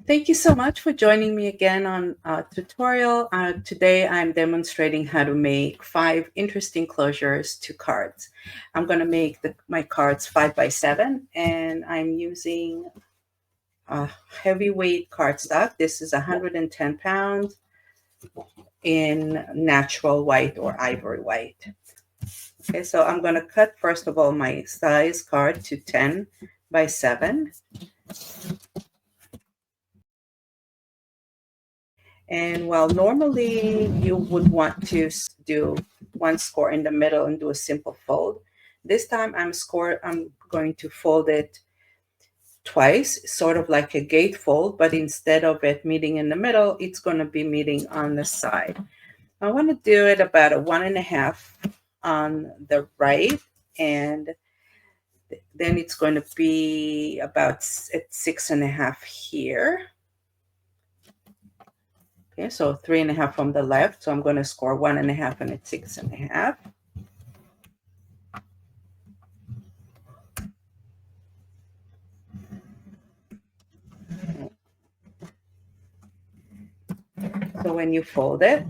Thank you so much for joining me again on a tutorial. Today I'm demonstrating how to make 5 interesting closures to cards. I'm going to make my cards 5 by 7 and I'm using a heavyweight cardstock. This is 110 pounds in natural white or ivory white. Okay, so I'm going to cut first of all my size card to 10 by 7. And while normally you would want to do one score in the middle and do a simple fold, this time I'm going to fold it twice, sort of like a gate fold, but instead of it meeting in the middle, it's going to be meeting on the side. I want to do it about a 1.5 on the right, and then it's going to be about at 6.5 here. Okay, so 3.5 from the left. So I'm going to score 1.5 and it's 6.5. So when you fold it,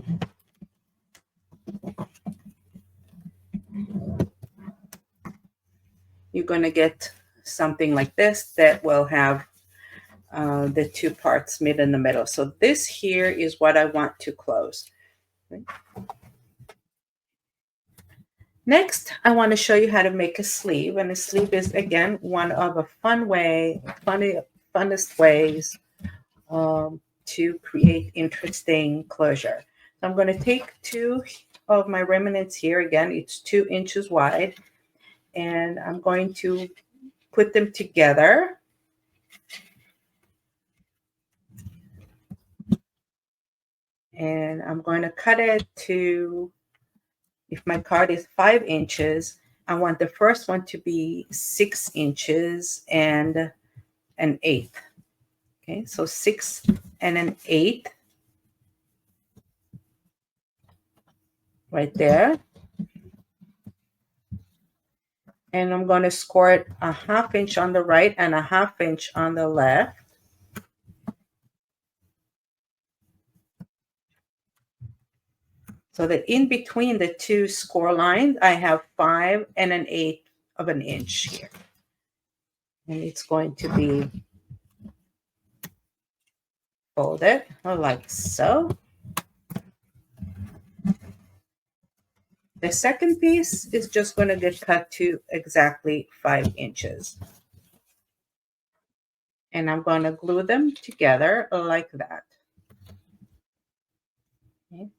you're going to get something like this that will have the two parts meet in the middle. So this here is what I want to close. Okay. Next, I want to show you how to make a sleeve. And a sleeve is, again, one of the funnest ways to create interesting closure. So I'm going to take 2 of my remnants here. Again, it's 2 inches wide. And I'm going to put them together. And I'm going to cut it to, if my card is 5 inches, I want the first one to be 6 inches and an eighth. Okay, so 6 and an eighth right there. And I'm going to score it a 1/2 inch on the right and a 1/2 inch on the left. So that in between the 2 score lines, I have 5 and an eighth of an inch here. And it's going to be folded like so. The second piece is just going to get cut to exactly 5 inches. And I'm going to glue them together like that. Okay.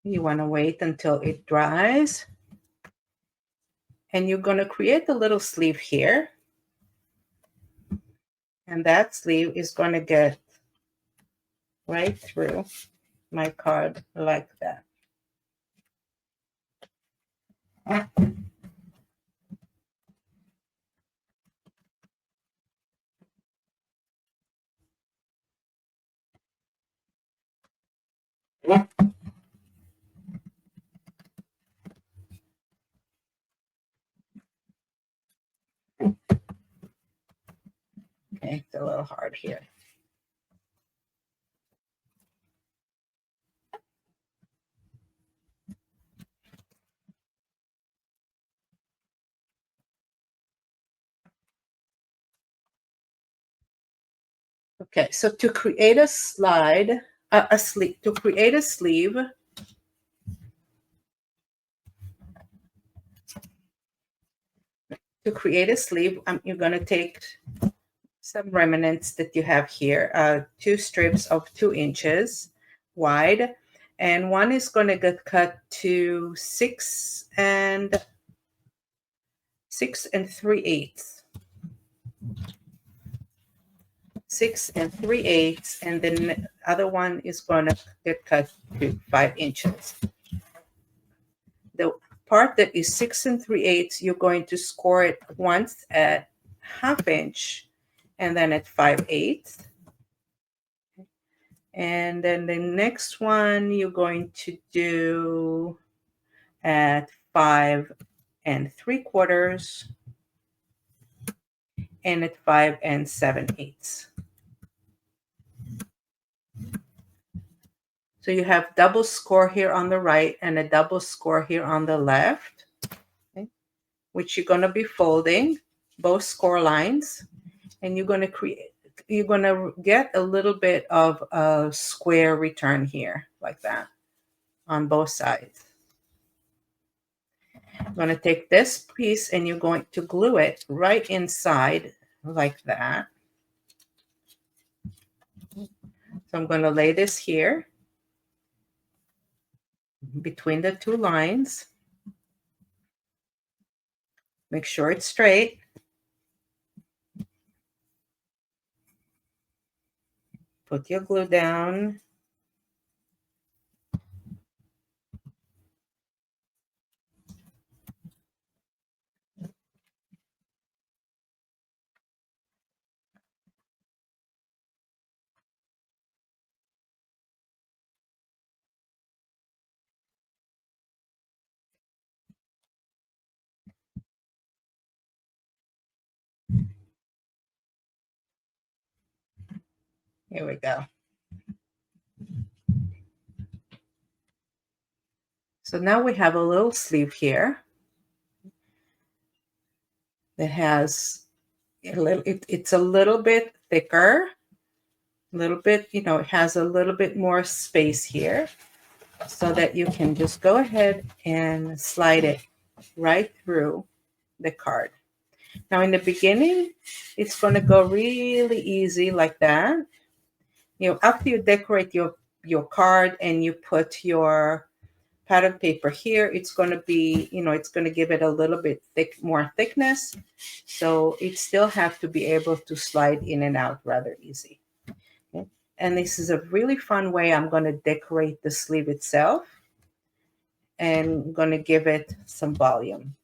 You want to wait until it dries. And you're going to create a little sleeve here. And that sleeve is going to get right through my card like that. Okay, it's a little hard here. Okay, so to create a sleeve, you're going to take some remnants that you have here, 2 strips of 2 inches wide, and one is going to get cut to 6 and 3/8. 6 and 3/8, and then the other one is going to get cut to 5 inches. part that is 6 3/8, you're going to score it once at 1/2 inch and then at 5/8. And then the next one you're going to do at 5 3/4 and at 5 7/8. So you have double score here on the right and a double score here on the left, okay, which you're going to be folding both score lines, and you're going to get a little bit of a square return here like that on both sides. I'm going to take this piece and you're going to glue it right inside like that. So I'm going to lay this here between the two lines. Make sure it's straight. Put your glue down. Here we go. So now we have a little sleeve here that has it's a little bit thicker, a little bit, it has a little bit more space here so that you can just go ahead and slide it right through the card. Now in the beginning, it's going to go really easy like that. After you decorate your card and you put your pattern paper here, it's going to be, it's going to give it a little bit more thickness. So it still have to be able to slide in and out rather easy. Okay? And this is a really fun way I'm going to decorate the sleeve itself and going to give it some volume.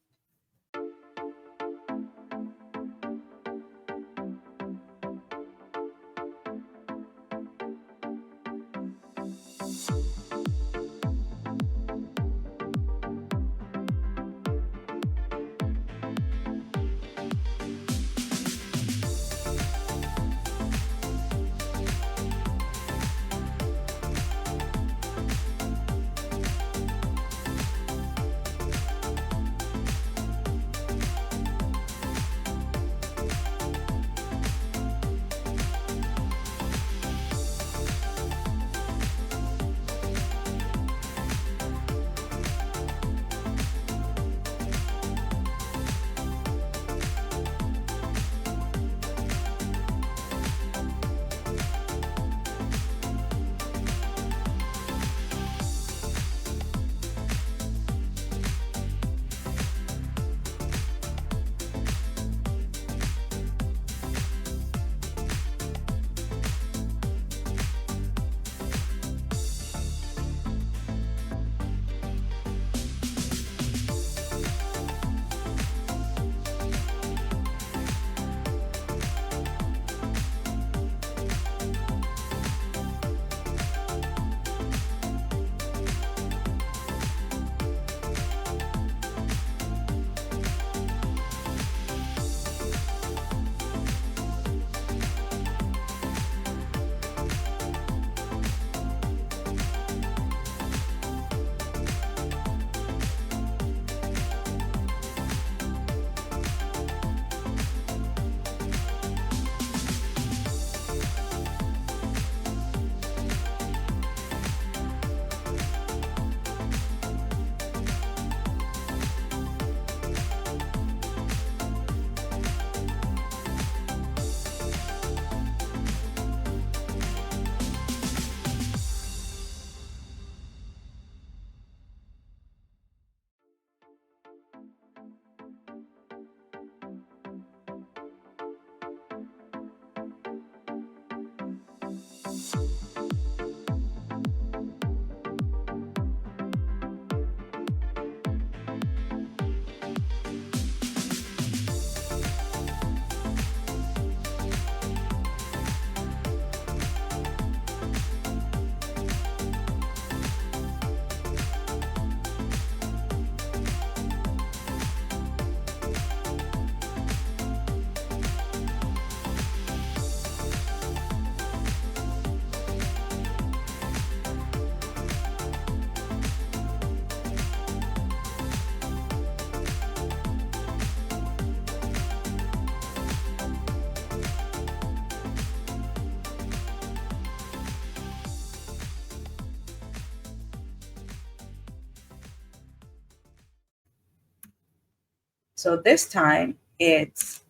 So this time it's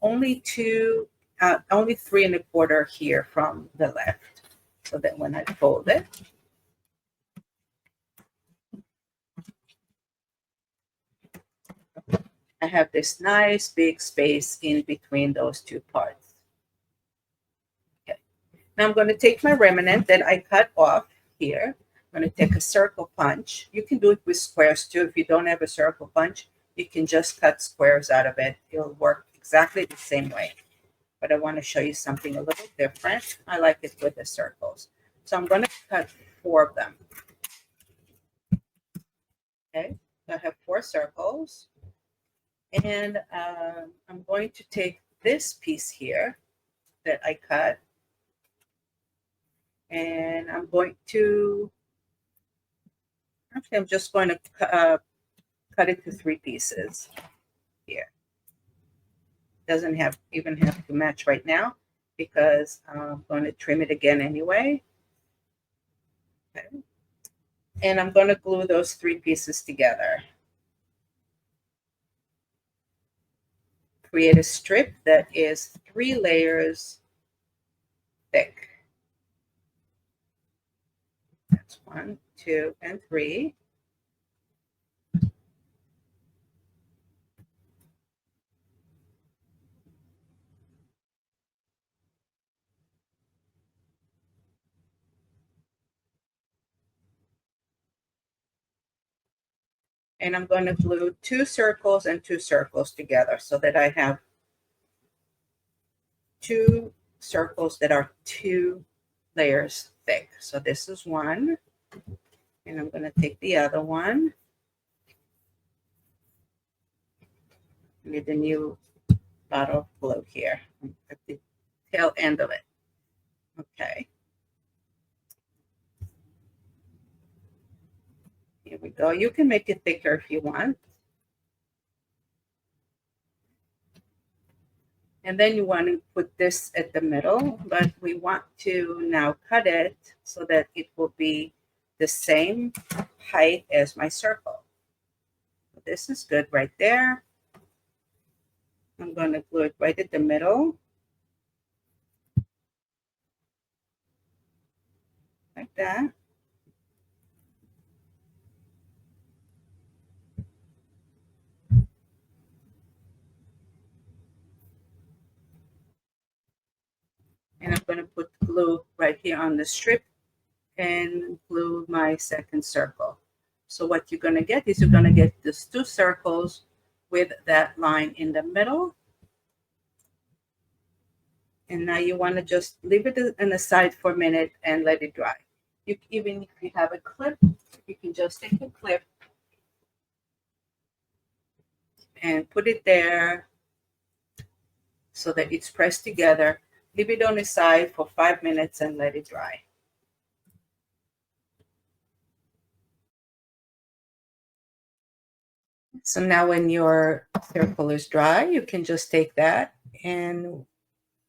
only only 3 1/4 here from the left. So that when I fold it, I have this nice big space in between those two parts. Okay. Now I'm going to take my remnant that I cut off here. I'm going to take a circle punch. You can do it with squares too. If you don't have a circle punch, you can just cut squares out of it. It'll work exactly the same way. But I want to show you something a little different. I like it with the circles. So I'm going to cut 4 of them. Okay, so I have 4 circles. And I'm going to take this piece here that I cut, and I'm going to, actually I'm just going to cut it to 3 pieces here. Doesn't even have to match right now because I'm going to trim it again anyway. Okay. And I'm going to glue those 3 pieces together. Create a strip that is 3 layers thick. That's 1, 2, and 3. And I'm going to glue 2 circles and 2 circles together so that I have 2 circles that are 2 layers thick. So this is one, and I'm going to take the other one. Need a new bottle of glue here at the tail end of it. Okay. Here we go. You can make it thicker if you want. And then you want to put this at the middle, but we want to now cut it so that it will be the same height as my circle. This is good right there. I'm going to glue it right at the middle. Like that. And I'm going to put glue right here on the strip and glue my second circle. So what you're going to get is you're going to get these 2 circles with that line in the middle. And now you want to just leave it in the side for a minute and let it dry. Even if you have a clip, you can just take a clip and put it there so that it's pressed together. Leave it on the side for 5 minutes and let it dry. So now when your circle is dry, you can just take that and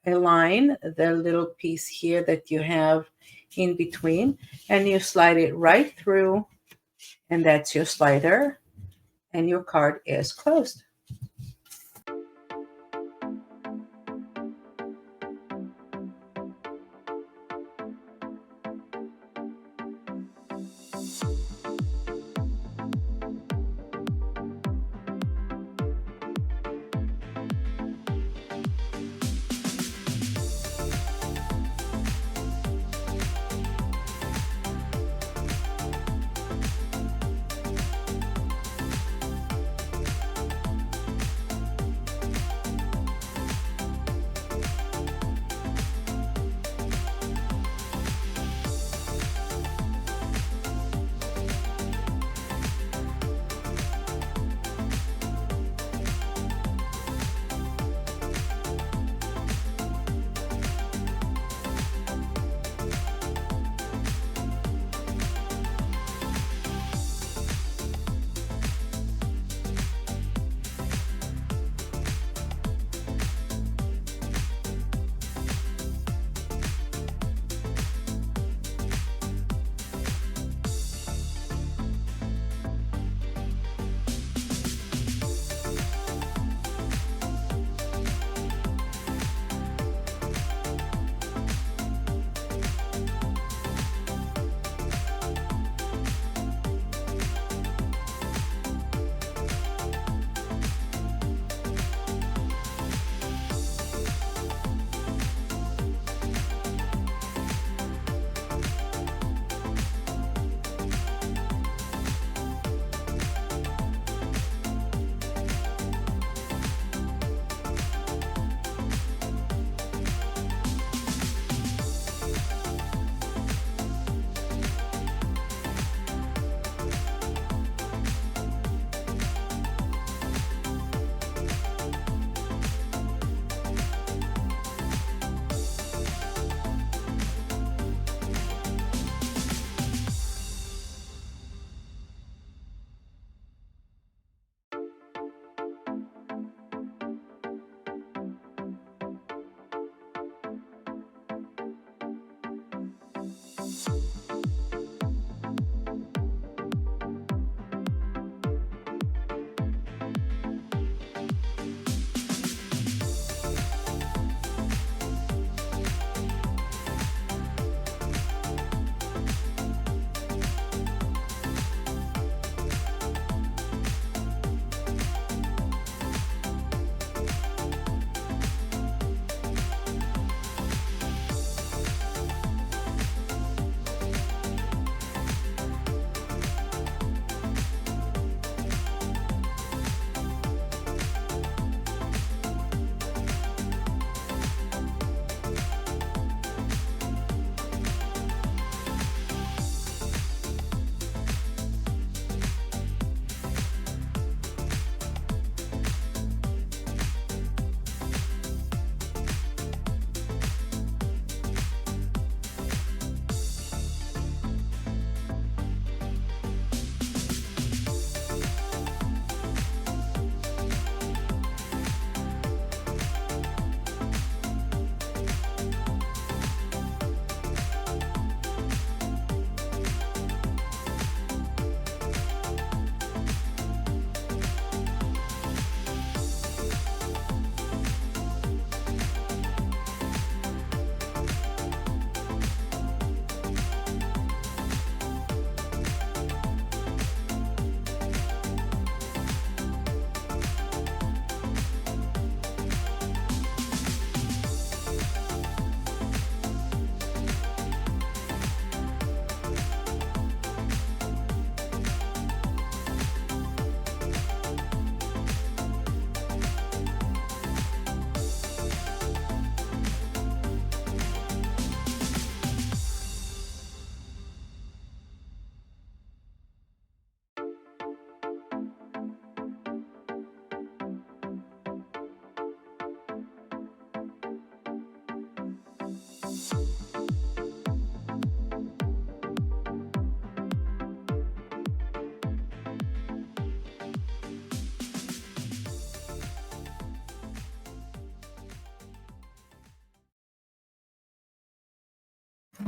align the little piece here that you have in between, and you slide it right through, and that's your slider, and your card is closed.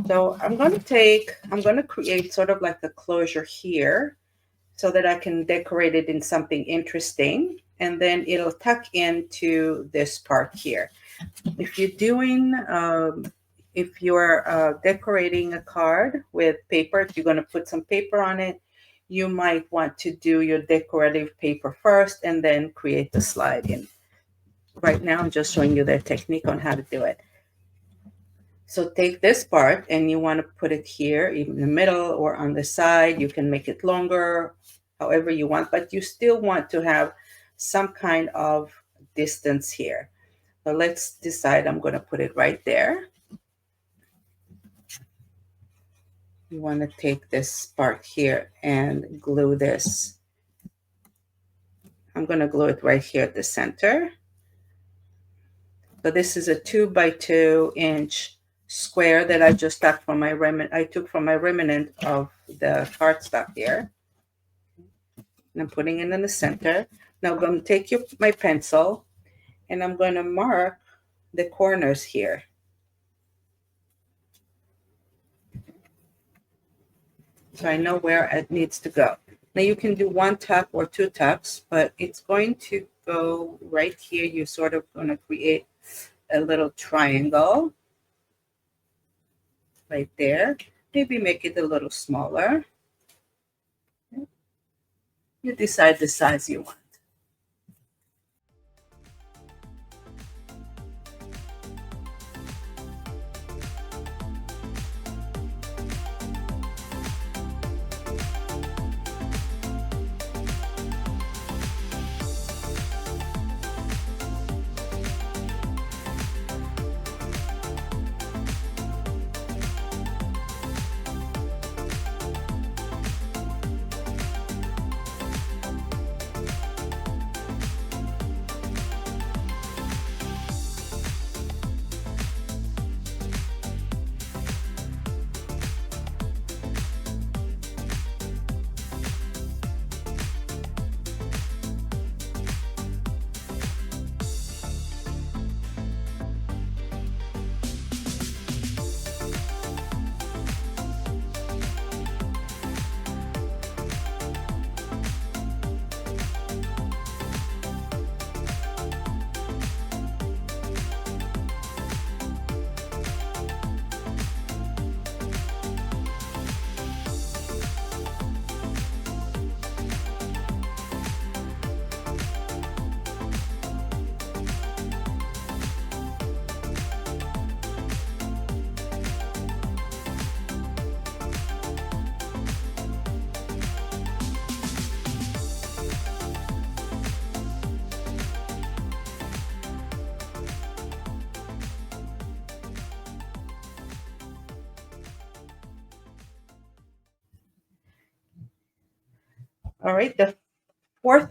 So I'm going to create sort of like a closure here so that I can decorate it in something interesting. And then it'll tuck into this part here. If you're doing, if you're decorating a card with paper, if you're going to put some paper on it, you might want to do your decorative paper first and then create the slide in. Right now, I'm just showing you the technique on how to do it. So take this part and you want to put it here in the middle or on the side. You can make it longer, however you want, but you still want to have some kind of distance here. So let's decide I'm going to put it right there. You want to take this part here and glue this. I'm going to glue it right here at the center. So this is a 2 by 2 inch square that I just took from my remnant of the cardstock here. And I'm putting it in the center. Now I'm going to take my pencil and I'm going to mark the corners here. So I know where it needs to go. Now you can do 1 tuck or 2 tucks, but it's going to go right here. You're sort of going to create a little triangle right there. Maybe make it a little smaller. You decide the size you want. All right, the fourth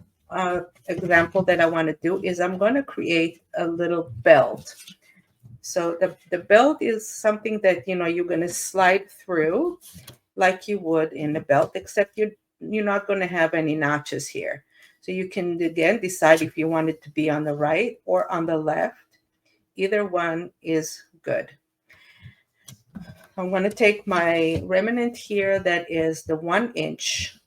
example that I want to do is I'm going to create a little belt. So the belt is something that, you're going to slide through like you would in a belt, except you're not going to have any notches here. So you can, again, decide if you want it to be on the right or on the left. Either one is good. I'm going to take my remnant here that is the 1 inch,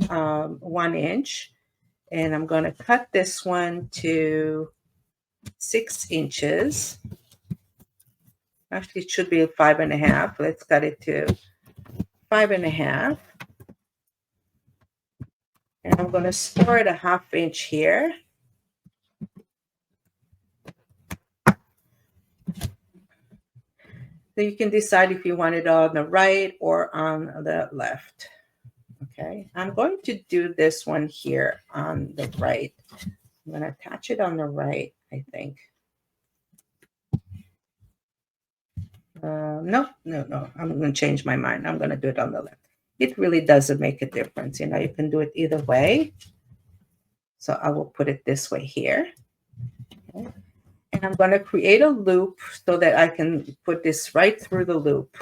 1 inch, and I'm going to cut this one to 6 inches. Actually, it should be 5.5. Let's cut it to 5.5. And I'm going to store it a 1/2 inch here. So you can decide if you want it on the right or on the left. Okay, I'm going to do this one here on the right. I'm going to attach it on the right, I think. No. I'm going to change my mind. I'm going to do it on the left. It really doesn't make a difference. You can do it either way. So I will put it this way here. Okay. And I'm going to create a loop so that I can put this right through the loop.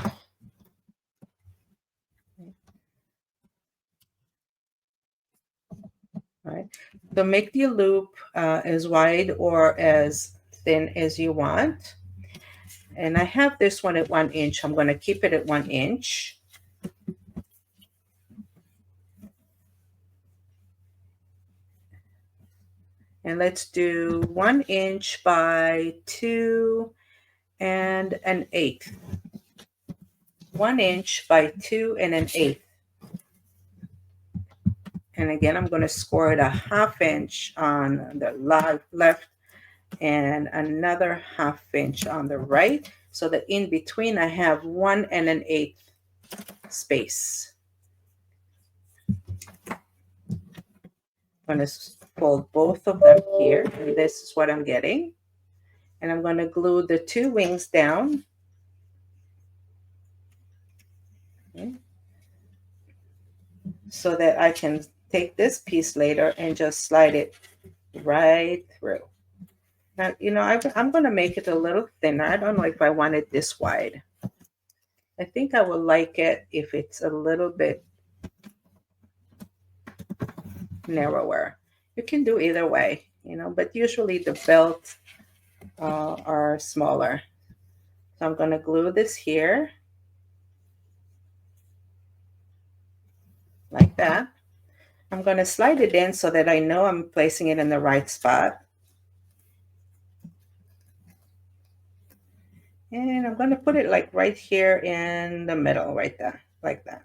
All right. So make the loop as wide or as thin as you want. And I have this one at 1 inch. I'm going to keep it at 1 inch. And let's do 1 inch by 2 1/8. 1 inch by 2 1/8. And again, I'm going to score it a 1/2 inch on the left and another 1/2 inch on the right, so that in between I have 1 1/8 space. I'm going to fold both of them here, and this is what I'm getting. And I'm going to glue the 2 wings down. Okay. So that I can take this piece later and just slide it right through. Now, you know, I'm going to make it a little thinner. I don't know if I want it this wide. I think I will like it if it's a little bit narrower. You can do either way, you know, but usually the belts are smaller. So I'm going to glue this here like that. I'm going to slide it in so that I know I'm placing it in the right spot. And I'm going to put it like right here in the middle, right there, like that.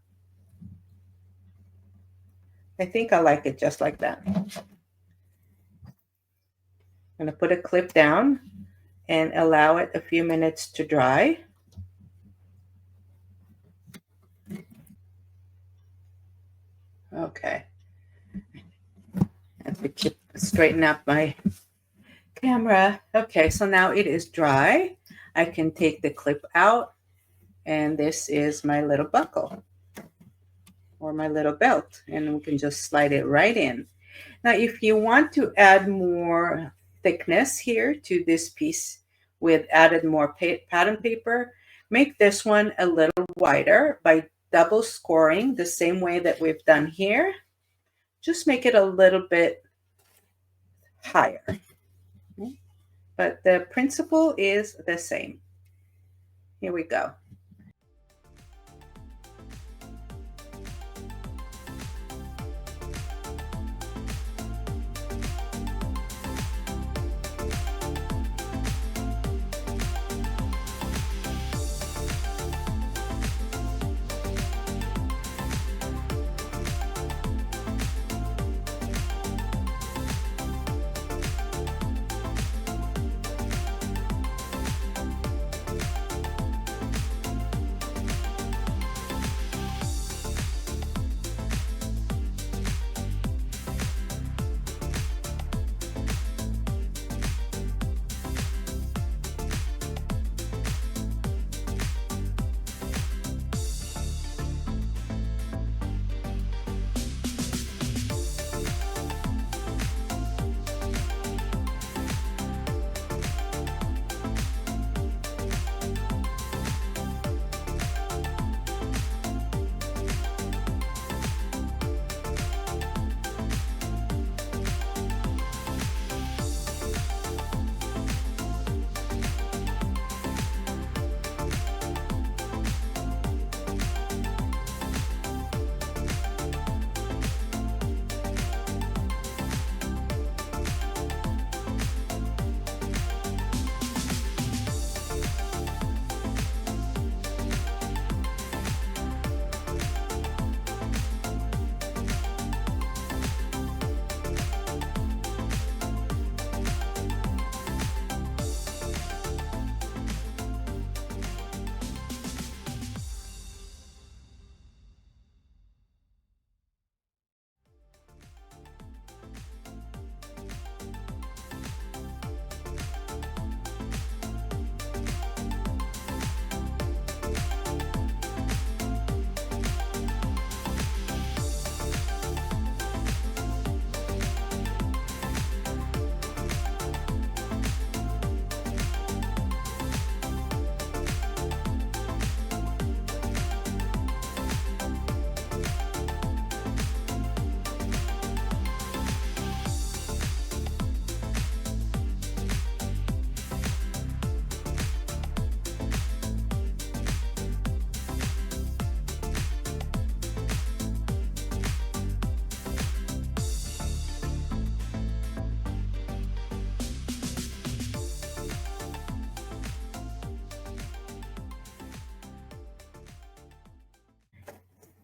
I think I like it just like that. I'm going to put a clip down and allow it a few minutes to dry. Okay. I have to straighten up my camera. Okay, so now it is dry. I can take the clip out, and this is my little buckle or my little belt, and we can just slide it right in. Now, if you want to add more thickness here to this piece with added more pattern paper, make this one a little wider by double scoring the same way that we've done here. Just make it a little bit higher. But the principle is the same. Here we go.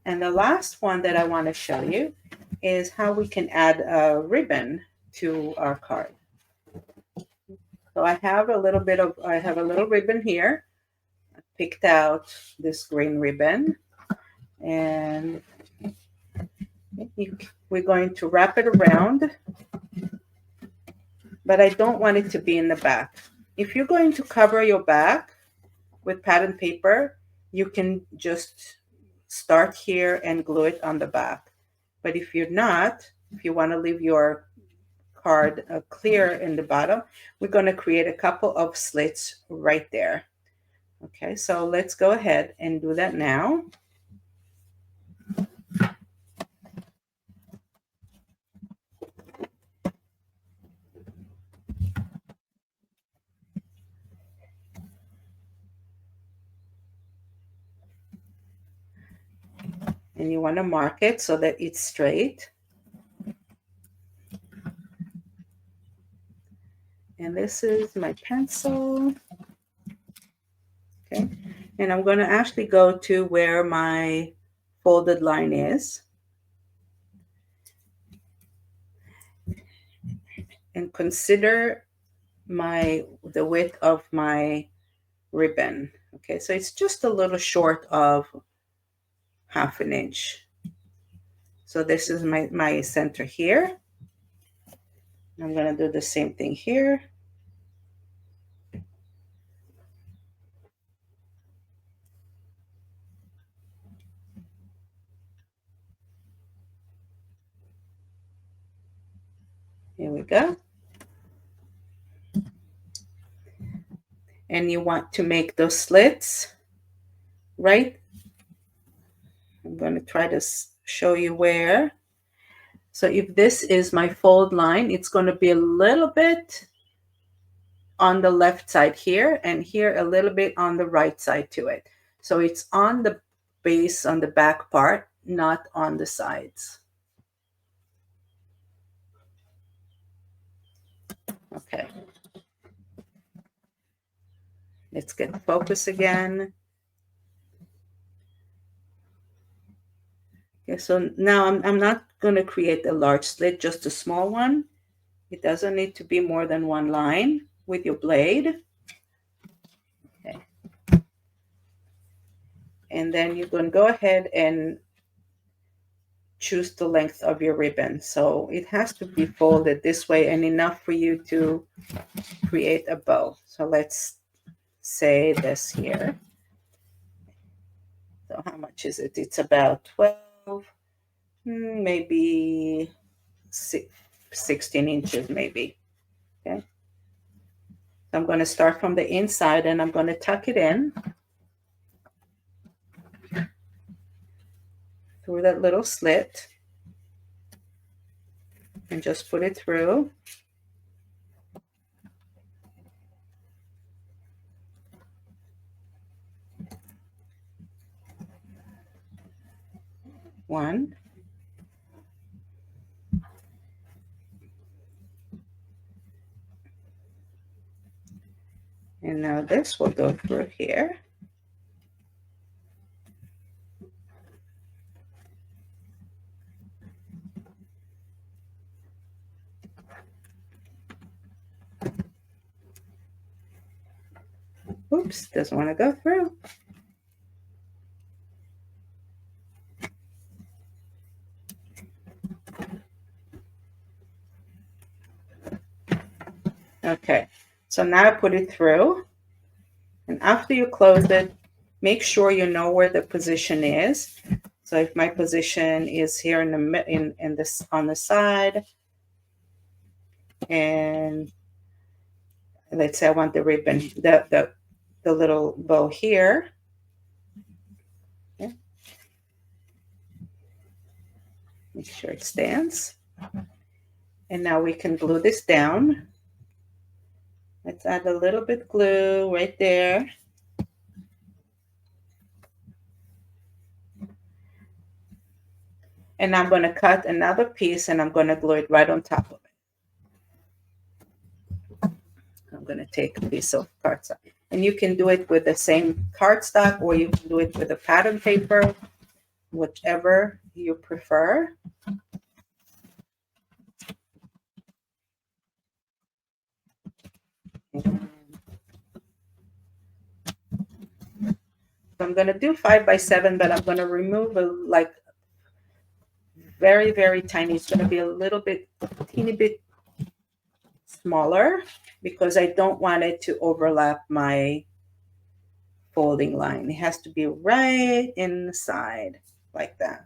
And the last one that I want to show you is how we can add a ribbon to our card. So I have a little ribbon here. I picked out this green ribbon, and we're going to wrap it around, but I don't want it to be in the back. If you're going to cover your back with pattern paper, you can just start here and glue it on the back. But if you're not, if you want to leave your card clear in the bottom, we're going to create a couple of slits right there. Okay, so let's go ahead and do that now. And you want to mark it so that it's straight. And this is my pencil. Okay, and I'm going to actually go to where my folded line is. And consider the width of my ribbon. Okay, so it's just a little short of 1/2 inch. So this is my center here. I'm going to do the same thing here. Here we go. And you want to make those slits, right? I'm going to try to show you where. So if this is my fold line, it's going to be a little bit on the left side here, and here a little bit on the right side to it. So it's on the base, on the back part, not on the sides. Okay. Let's get the focus again. Okay, so now I'm not going to create a large slit, just a small one. It doesn't need to be more than one line with your blade. Okay. And then you're going to go ahead and choose the length of your ribbon. So it has to be folded this way and enough for you to create a bow. So let's say this here. So how much is it? It's about 12, maybe 16 inches maybe. Okay. So I'm going to start from the inside and I'm going to tuck it in through that little slit and just put it through. One. And now this will go through here. Oops, doesn't want to go through. Okay, so now I put it through. And after you close it, make sure you know where the position is. So if my position is here in the in this on the side, and let's say I want the ribbon, the little bow here. Okay. Make sure it stands. And now we can glue this down. Let's add a little bit glue right there. And I'm going to cut another piece and I'm going to glue it right on top of it. I'm going to take a piece of cardstock. And you can do it with the same cardstock or you can do it with a pattern paper. whichever you prefer. So I'm going to do 5 by 7, but I'm going to remove a like very, very tiny. It's going to be a little bit, teeny bit smaller because I don't want it to overlap my folding line. It has to be right inside like that.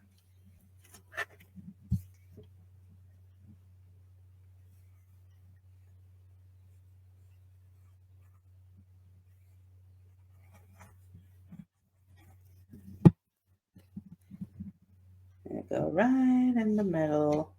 And go right in the middle.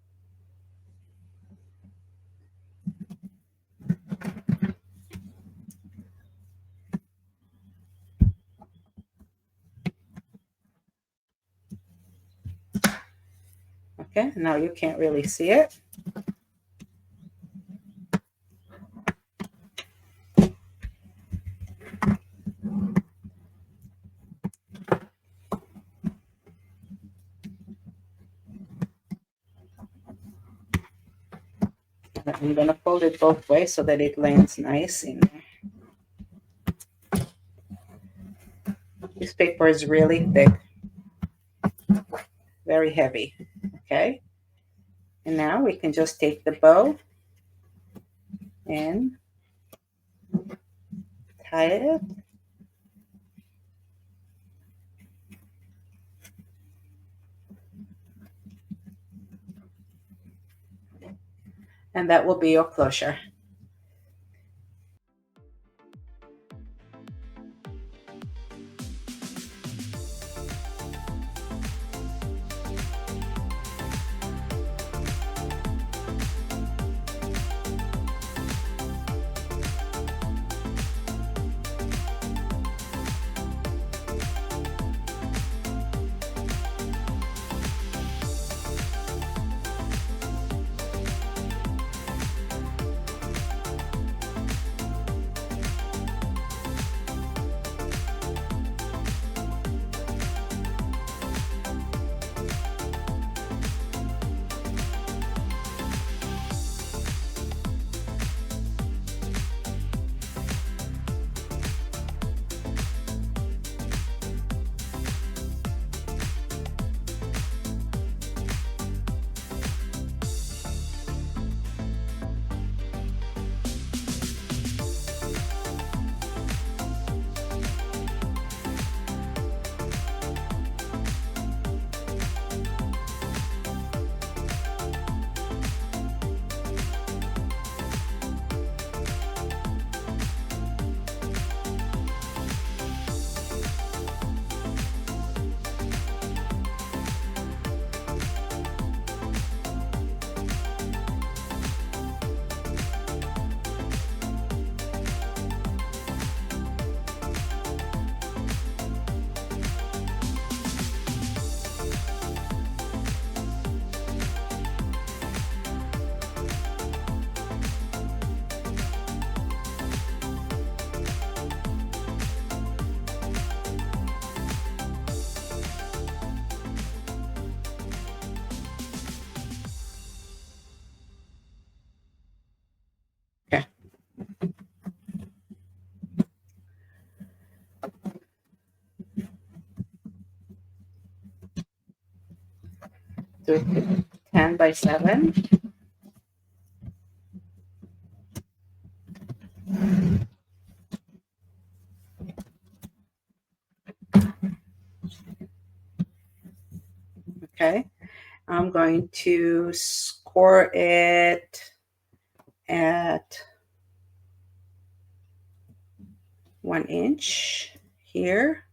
Okay, now you can't really see it. I'm going to fold it both ways so that it lands nice in there. This paper is really thick, very heavy. Okay, and now we can just take the bow and tie it. And that will be your closure. Okay. Do 10 by 7. Okay. I'm going to score it at 1 inch here.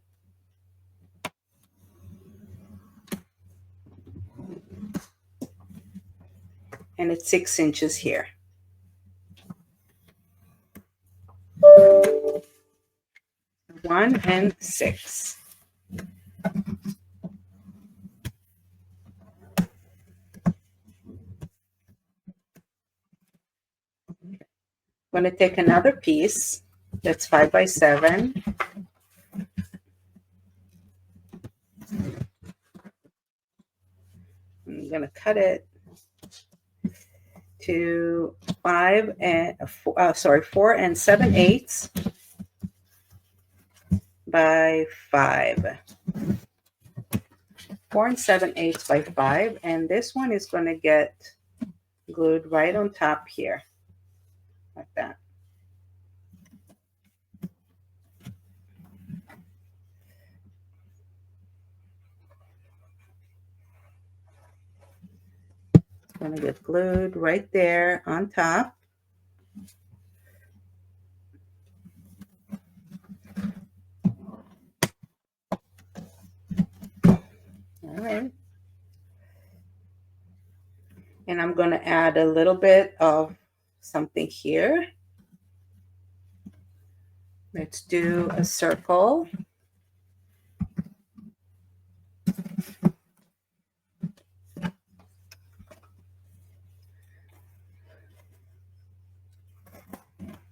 And it's 6 inches here. 1 and 6. I'm going to take another piece that's 5 by 7. I'm going to cut it to 4 7/8 by 5. 4 7/8 by 5, and this one is going to get glued right on top here, like that. It's going to get glued right there on top. All right. And I'm going to add a little bit of something here. Let's do a circle.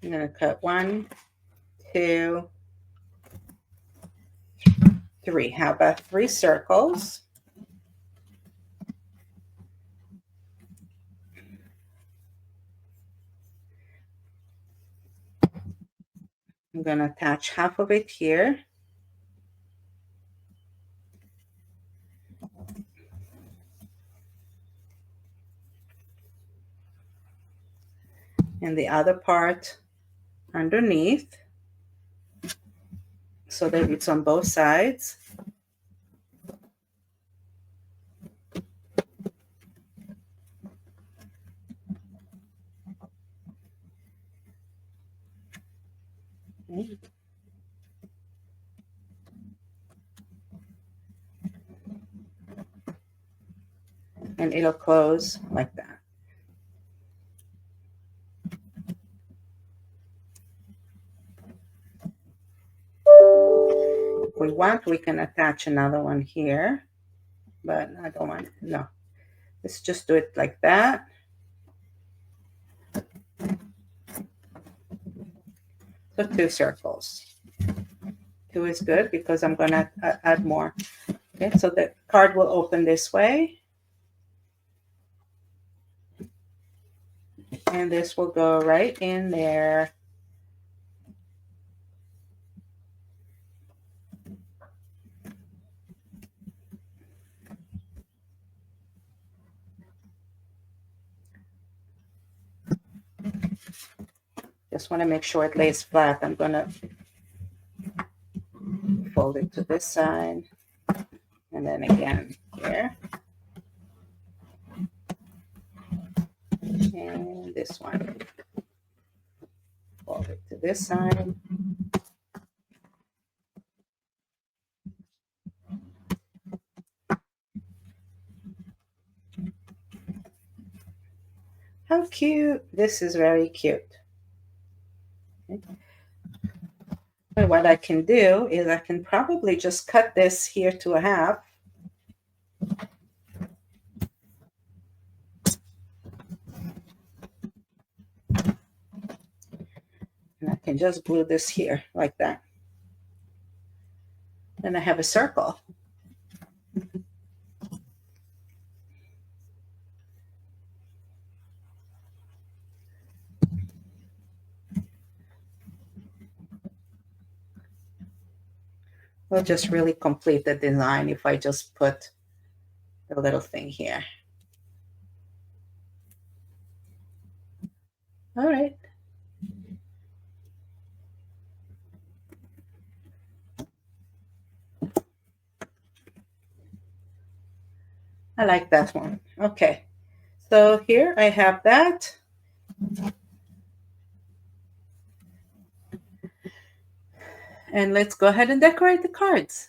I'm going to cut 1, 2, 3. How about 3 circles? I'm going to attach half of it here. And the other part underneath, so that it's on both sides. Okay. And it'll close like that. If we want, we can attach another one here, but I don't want it. No, let's just do it like that. So 2 circles. 2 is good because I'm going to add more. Okay, so the card will open this way. And this will go right in there. Just want to make sure it lays flat. I'm going to fold it to this side. And then again here. And this one. Fold it to this side. How cute. This is very cute. Okay. And what I can do is I can probably just cut this here to a half. And I can just glue this here like that. Then I have a circle. We'll just really complete the design if I just put the little thing here. All right. I like that one. Okay. So here I have that. And let's go ahead and decorate the cards.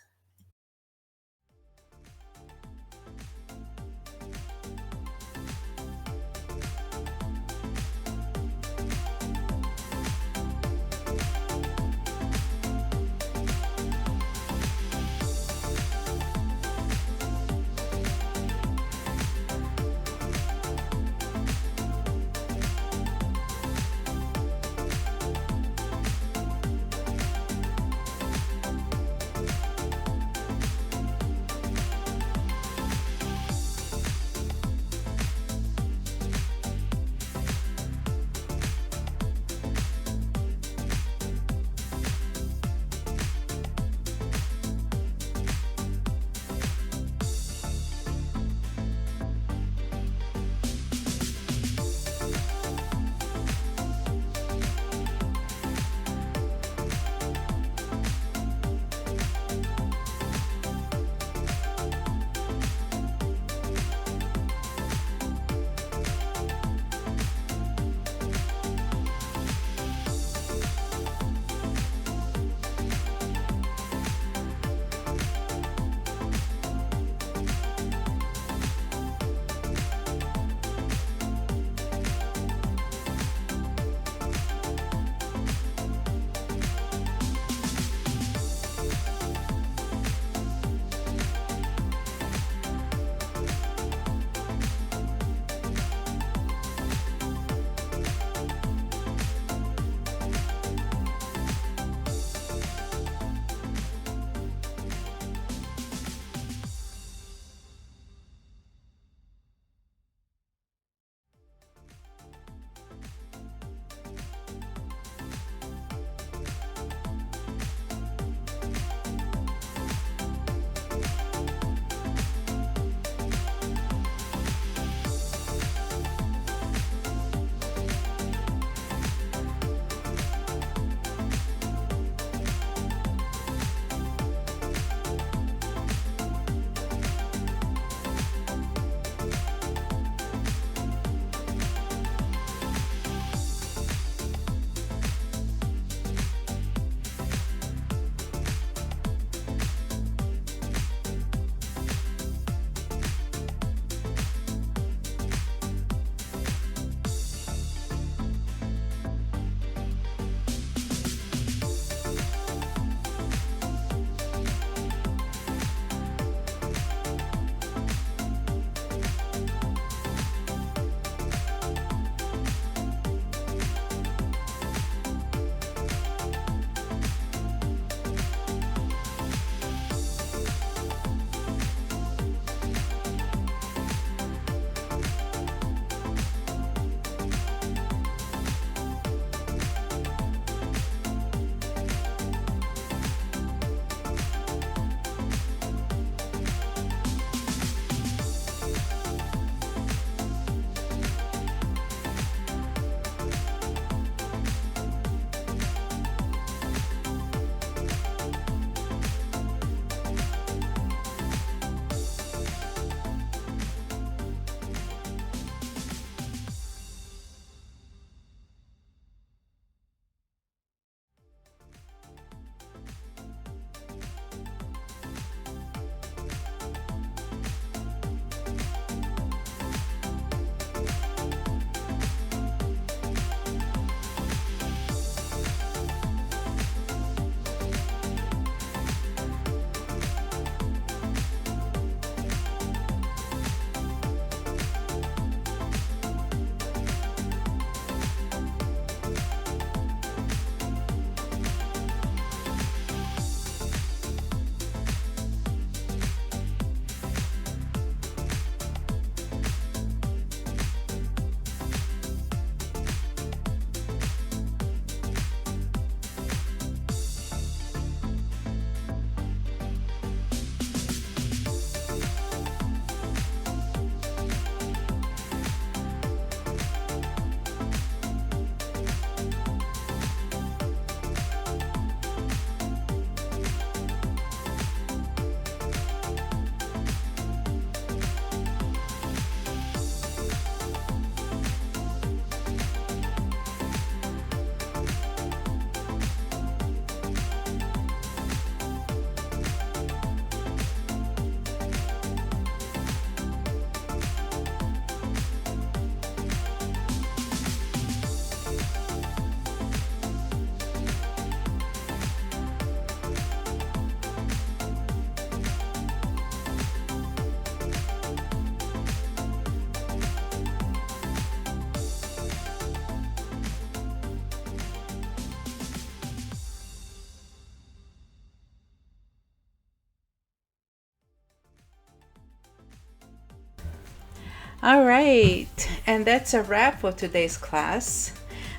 All right, and that's a wrap for today's class.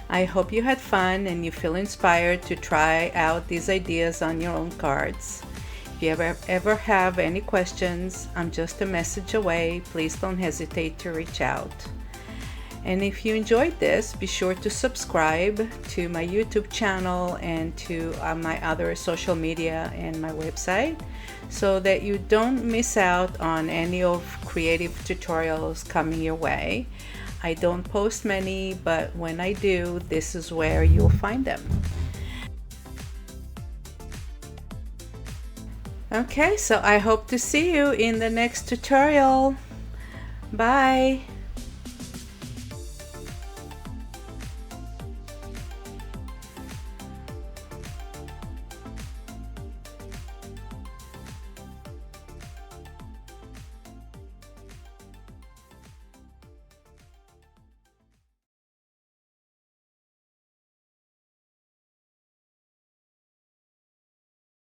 I hope you had fun and you feel inspired to try out these ideas on your own cards. If you ever have any questions, I'm just a message away. Please don't hesitate to reach out. And if you enjoyed this, be sure to subscribe to my YouTube channel and to my other social media and my website so that you don't miss out on any of creative tutorials coming your way. I don't post many, but when I do, this is where you'll find them. Okay, so I hope to see you in the next tutorial. Bye.